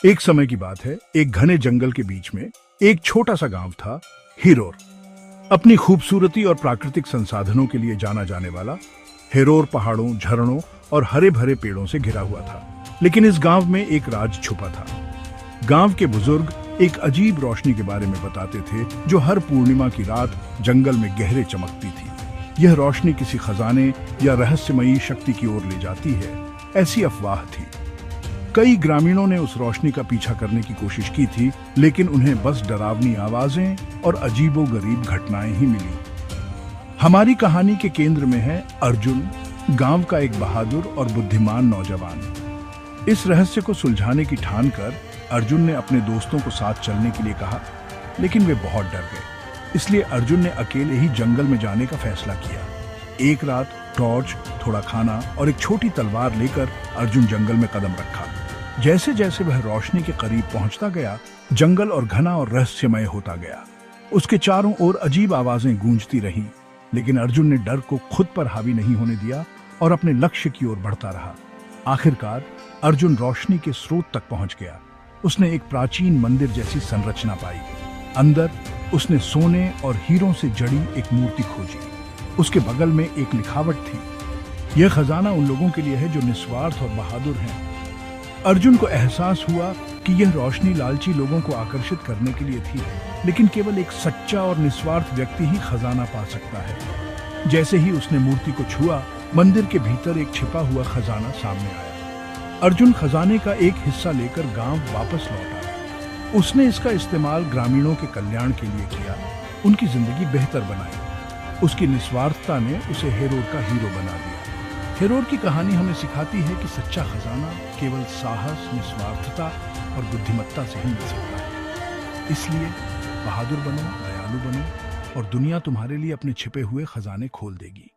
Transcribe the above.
एक समय की बात है, एक घने जंगल के बीच में एक छोटा सा गांव था, हिरोर। अपनी खूबसूरती और प्राकृतिक संसाधनों के लिए जाना जाने वाला हिरोर पहाड़ों, झरनों और हरे भरे पेड़ों से घिरा हुआ था। लेकिन इस गांव में एक राज छुपा था। गांव के बुजुर्ग एक अजीब रोशनी के बारे में बताते थे, जो हर पूर्णिमा की रात जंगल में गहरे चमकती थी। यह रोशनी किसी खजाने या रहस्यमयी शक्ति की ओर ले जाती है, ऐसी अफवाह थी। कई ग्रामीणों ने उस रोशनी का पीछा करने की कोशिश की थी, लेकिन उन्हें बस डरावनी आवाजें और अजीबोगरीब घटनाएं ही मिली। हमारी कहानी के केंद्र में है अर्जुन, गांव का एक बहादुर और बुद्धिमान नौजवान। इस रहस्य को सुलझाने की ठान कर अर्जुन ने अपने दोस्तों को साथ चलने के लिए कहा, लेकिन वे बहुत डर गए। इसलिए अर्जुन ने अकेले ही जंगल में जाने का फैसला किया। एक रात टॉर्च, थोड़ा खाना और एक छोटी तलवार लेकर अर्जुन जंगल में कदम रखा। जैसे जैसे वह रोशनी के करीब पहुंचता गया, जंगल और घना और रहस्यमय होता गया। उसके चारों ओर अजीब आवाजें गूंजती रहीं, लेकिन अर्जुन ने डर को खुद पर हावी नहीं होने दिया और अपने लक्ष्य की ओर बढ़ता रहा। आखिरकार अर्जुन रोशनी के स्रोत तक पहुंच गया। उसने एक प्राचीन मंदिर जैसी संरचना पाई। अंदर उसने सोने और हीरों से जड़ी एक मूर्ति खोजी। उसके बगल में एक लिखावट थी, यह खजाना उन लोगों के लिए है जो निस्वार्थ और बहादुर हैं। अर्जुन को एहसास हुआ कि यह रोशनी लालची लोगों को आकर्षित करने के लिए थी, लेकिन केवल एक सच्चा और निस्वार्थ व्यक्ति ही खजाना पा सकता है। जैसे ही उसने मूर्ति को छुआ, मंदिर के भीतर एक छिपा हुआ खजाना सामने आया। अर्जुन खजाने का एक हिस्सा लेकर गांव वापस लौट आया। उसने इसका इस्तेमाल ग्रामीणों के कल्याण के लिए किया, उनकी जिंदगी बेहतर बनाई। उसकी निस्वार्थता ने उसे हिरोर का हीरो बना दिया। हिरोर की कहानी हमें सिखाती है कि सच्चा खजाना केवल साहस, निस्वार्थता और बुद्धिमत्ता से ही मिल सकता है। इसलिए बहादुर बनो, दयालु बनो और दुनिया तुम्हारे लिए अपने छिपे हुए खजाने खोल देगी।